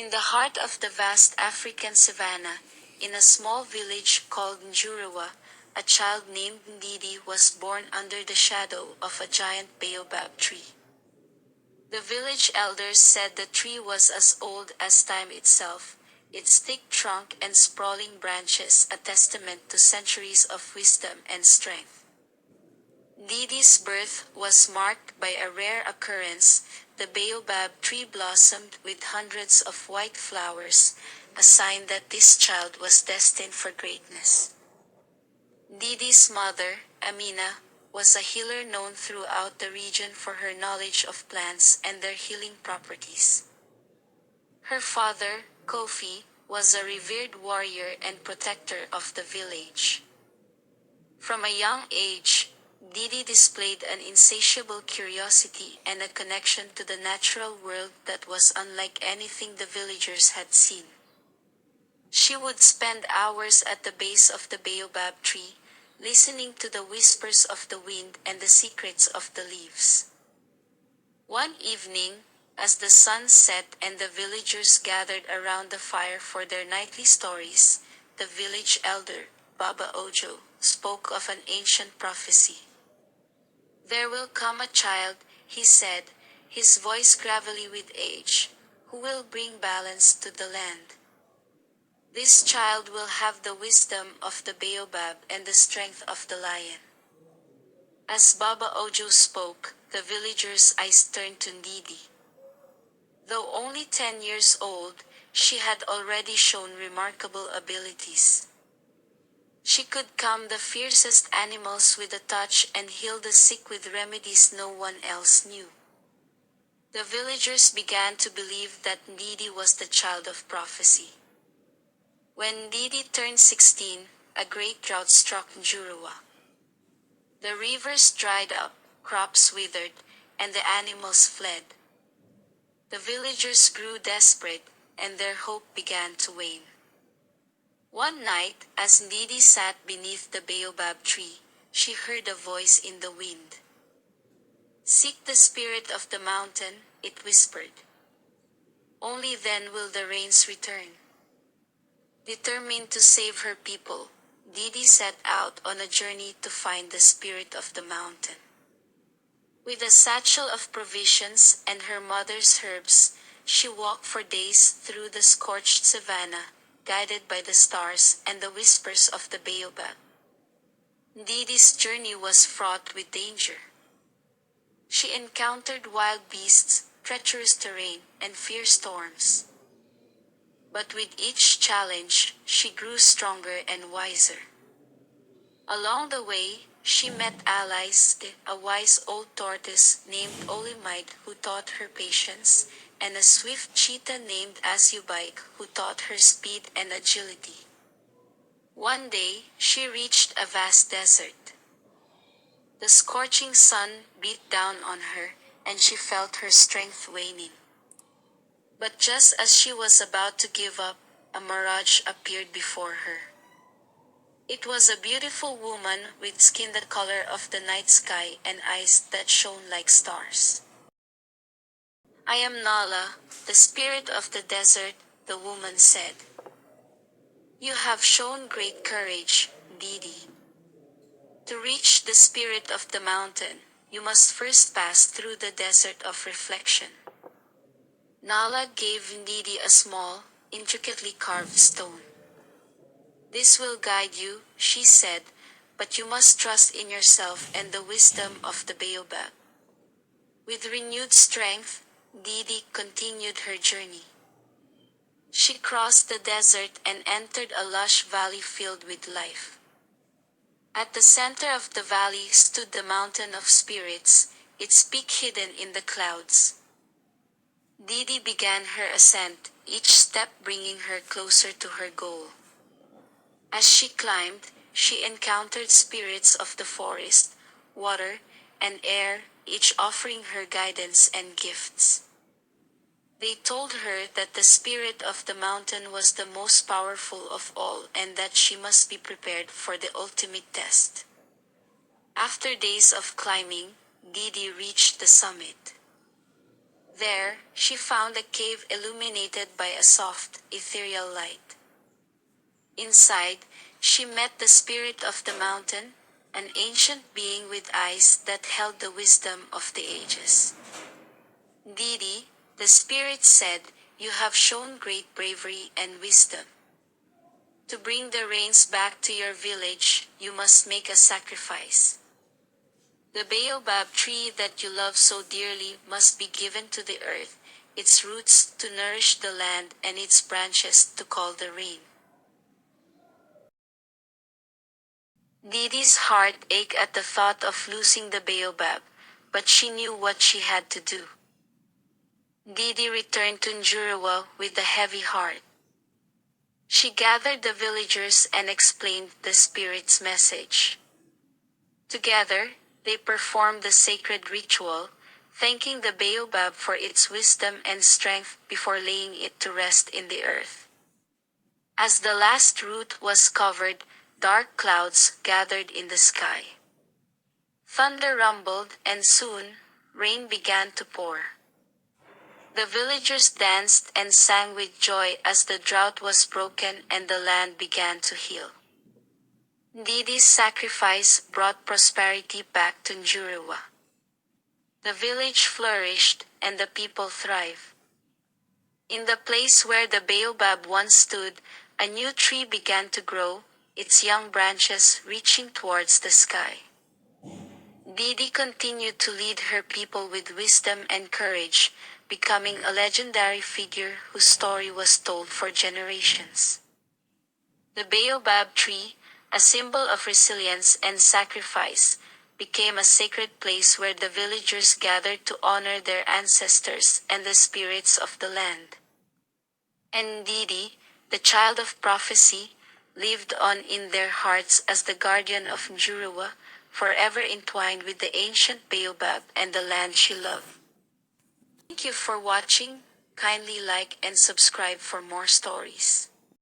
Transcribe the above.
In the heart of the vast African savanna, in a small village called Njurawa, a child named Ndidi was born under the shadow of a giant baobab tree. The village elders said the tree was as old as time itself, its thick trunk and sprawling branches a testament to centuries of wisdom and strength. Didi's birth was marked by a rare occurrence. The baobab tree blossomed with hundreds of white flowers, a sign that this child was destined for greatness. Didi's mother, Amina, was a healer known throughout the region for her knowledge of plants and their healing properties. Her father, Kofi, was a revered warrior and protector of the village. From a young age, Didi displayed an insatiable curiosity and a connection to the natural world that was unlike anything the villagers had seen. She would spend hours at the base of the baobab tree, listening to the whispers of the wind and the secrets of the leaves. One evening, as the sun set and the villagers gathered around the fire for their nightly stories, the village elder, Baba Ojo, spoke of an ancient prophecy. "There will come a child," he said, his voice gravelly with age, "who will bring balance to the land. This child will have the wisdom of the baobab and the strength of the lion." As Baba Ojo spoke, the villagers' eyes turned to Ndidi. Though only 10 years old, she had already shown remarkable abilities. She could calm the fiercest animals with a touch and heal the sick with remedies no one else knew. The villagers began to believe that Ndidi was the child of prophecy. When Ndidi turned 16, a great drought struck Njurawa. The rivers dried up, crops withered, and the animals fled. The villagers grew desperate, and their hope began to wane. One night, as Ndidi sat beneath the baobab tree, she heard a voice in the wind. "Seek the spirit of the mountain," it whispered. "Only then will the rains return." Determined to save her people, Didi set out on a journey to find the spirit of the mountain. With a satchel of provisions and her mother's herbs, she walked for days through the scorched savanna, guided by the stars and the whispers of the baobab. Didi's journey was fraught with danger. She encountered wild beasts, treacherous terrain, and fierce storms. But with each challenge, she grew stronger and wiser. Along the way, she met allies, a wise old tortoise named Olimite who taught her patience, and a swift cheetah named Asubike who taught her speed and agility. One day, she reached a vast desert. The scorching sun beat down on her, and she felt her strength waning. But just as she was about to give up, a mirage appeared before her. It was a beautiful woman with skin the color of the night sky and eyes that shone like stars. "I am Nala, the spirit of the desert," the woman said. "You have shown great courage, Didi. To reach the spirit of the mountain, you must first pass through the desert of reflection." Nala gave Ndidi a small, intricately carved stone. "This will guide you," she said, "but you must trust in yourself and the wisdom of the baobab." With renewed strength, Didi continued her journey. She crossed the desert and entered a lush valley filled with life. At the center of the valley stood the mountain of spirits, its peak hidden in the clouds. Didi began her ascent, each step bringing her closer to her goal. As she climbed, she encountered spirits of the forest, water, and air, each offering her guidance and gifts. They told her that the spirit of the mountain was the most powerful of all and that she must be prepared for the ultimate test. After days of climbing, Didi reached the summit. There, she found a cave illuminated by a soft, ethereal light. Inside, she met the spirit of the mountain, an ancient being with eyes that held the wisdom of the ages. Didi, the spirit said, you have shown great bravery and wisdom. To bring the rains back to your village, you must make a sacrifice. The baobab tree that you love so dearly must be given to the earth, its roots to nourish the land and its branches to call the rain. Didi's heart ached at the thought of losing the baobab, but she knew what she had to do. Didi returned to Njurawa with a heavy heart. She gathered the villagers and explained the spirit's message. Together, they performed the sacred ritual, thanking the baobab for its wisdom and strength before laying it to rest in the earth. As the last root was covered, dark clouds gathered in the sky. Thunder rumbled and soon, rain began to pour. The villagers danced and sang with joy as the drought was broken and the land began to heal. Didi's sacrifice brought prosperity back to Njurawa. The village flourished and the people thrived. In the place where the baobab once stood, a new tree began to grow, its young branches reaching towards the sky. Didi continued to lead her people with wisdom and courage, becoming a legendary figure whose story was told for generations. The baobab tree, a symbol of resilience and sacrifice, became a sacred place where the villagers gathered to honor their ancestors and the spirits of the land. And Didi, the child of prophecy, lived on in their hearts as the guardian of Njurawa, forever entwined with the ancient baobab and the land she loved. Thank you for watching. Kindly like and subscribe for more stories.